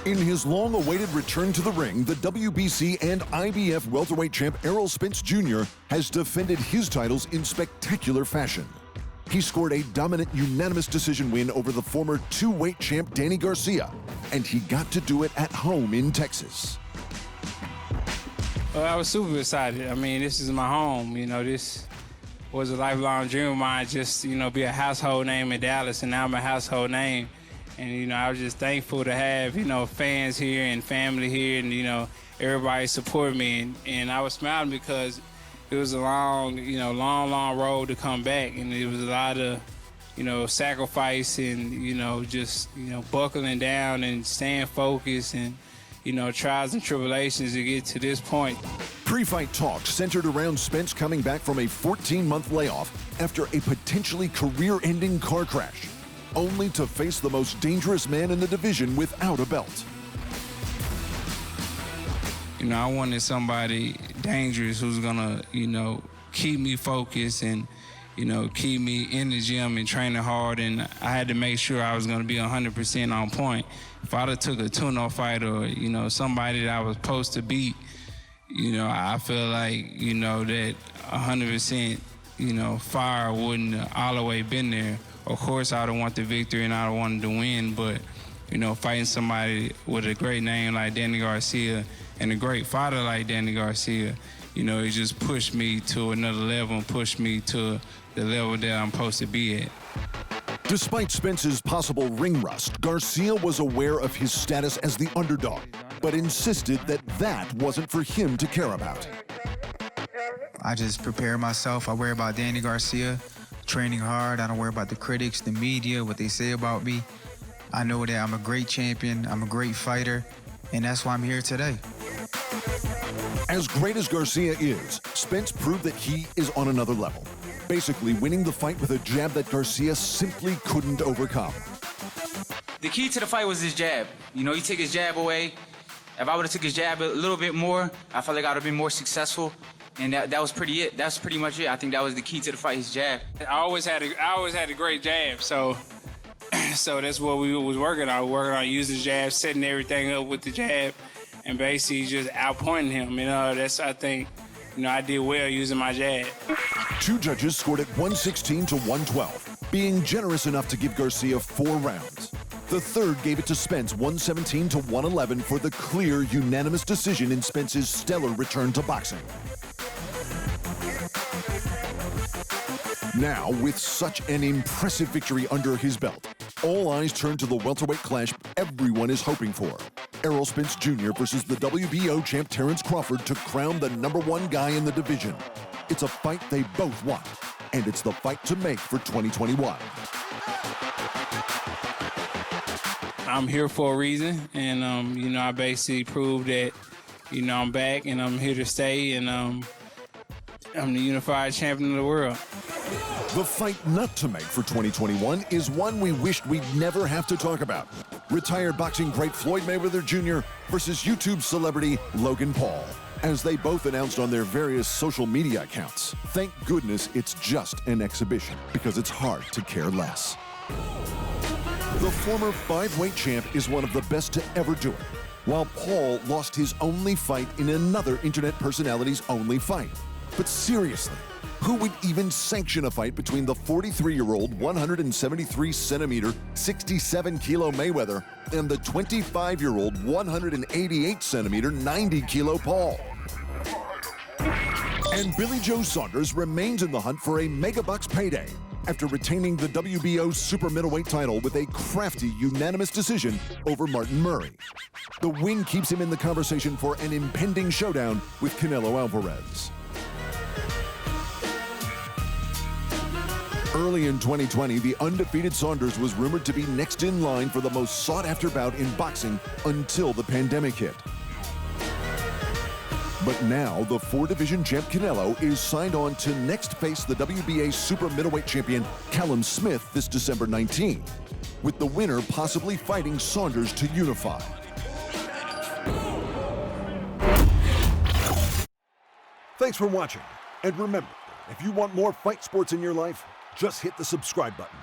In his long-awaited return to the ring, the WBC and IBF welterweight champ Errol Spence Jr. has defended his titles in spectacular fashion. He scored a dominant unanimous decision win over the former two-weight champ Danny Garcia, and he got to do it at home in Texas. Well, I was super excited. I mean, this is my home. You know, this was a lifelong dream of mine, just, you know, be a household name in Dallas, and now I'm a household name. And, you know, I was just thankful to have, you know, fans here and family here and, you know, everybody support me. And I was smiling because it was a long road to come back. And it was a lot of, you know, sacrifice and, you know, just, you know, buckling down and staying focused and, you know, trials and tribulations to get to this point. Pre-fight talks centered around Spence coming back from a 14-month layoff after a potentially career-ending car crash, only to face the most dangerous man in the division without a belt. You know, I wanted somebody dangerous who's gonna, you know, keep me focused and, you know, keep me in the gym and training hard, and I had to make sure I was gonna be 100% on point. If I'd have took a tune-up fight or, you know, somebody that I was supposed to beat, you know, I feel like, you know, that 100%, you know, fire wouldn't have all the way been there. Of course, I don't want the victory and I don't want to win, but, you know, fighting somebody with a great name like Danny Garcia and a great fighter like Danny Garcia, you know, it just pushed me to another level and pushed me to the level that I'm supposed to be at. Despite Spence's possible ring rust, Garcia was aware of his status as the underdog, but insisted that that wasn't for him to care about. I just prepare myself. I worry about Danny Garcia, training hard. I don't worry about the critics, the media, what they say about me. I know that I'm a great champion, I'm a great fighter, and that's why I'm here today. As great as Garcia is, Spence proved that he is on another level, basically winning the fight with a jab that Garcia simply couldn't overcome. The key to the fight was his jab. You know, he took his jab away. If I would have took his jab a little bit more, I felt like I would have been more successful. And that was pretty it. That's pretty much it. I think that was the key to the fight, his jab. I always had a great jab, so that's what we was working on. Working on using the jab, setting everything up with the jab, and basically just outpointing him. You know, I think, you know, I did well using my jab. Two judges scored at 116 to 112, being generous enough to give Garcia 4 rounds. The third gave it to Spence 117 to 111 for the clear, unanimous decision in Spence's stellar return to boxing. Now, with such an impressive victory under his belt, all eyes turn to the welterweight clash everyone is hoping for. Errol Spence Jr. versus the WBO champ Terrence Crawford to crown the #1 guy in the division. It's a fight they both want, and it's the fight to make for 2021. I'm here for a reason, and, you know, I basically proved that, you know, I'm back and I'm here to stay, and I'm the unified champion of the world. The fight not to make for 2021 is one we wished we'd never have to talk about. Retired boxing great Floyd Mayweather Jr. versus YouTube celebrity Logan Paul, as they both announced on their various social media accounts. Thank goodness it's just an exhibition, because it's hard to care less. The former 5-weight champ is one of the best to ever do it, while Paul lost his only fight in another internet personality's only fight. But seriously, who would even sanction a fight between the 43-year-old, 173-centimeter, 67-kilo Mayweather and the 25-year-old, 188-centimeter, 90-kilo Paul? And Billy Joe Saunders remains in the hunt for a mega-bucks payday after retaining the WBO super middleweight title with a crafty, unanimous decision over Martin Murray. The win keeps him in the conversation for an impending showdown with Canelo Alvarez. Early in 2020, the undefeated Saunders was rumored to be next in line for the most sought-after bout in boxing until the pandemic hit. But now, the 4-division champ Canelo is signed on to next face the WBA super middleweight champion Callum Smith this December 19, with the winner possibly fighting Saunders to unify. Thanks for watching, and remember, if you want more fight sports in your life, just hit the subscribe button.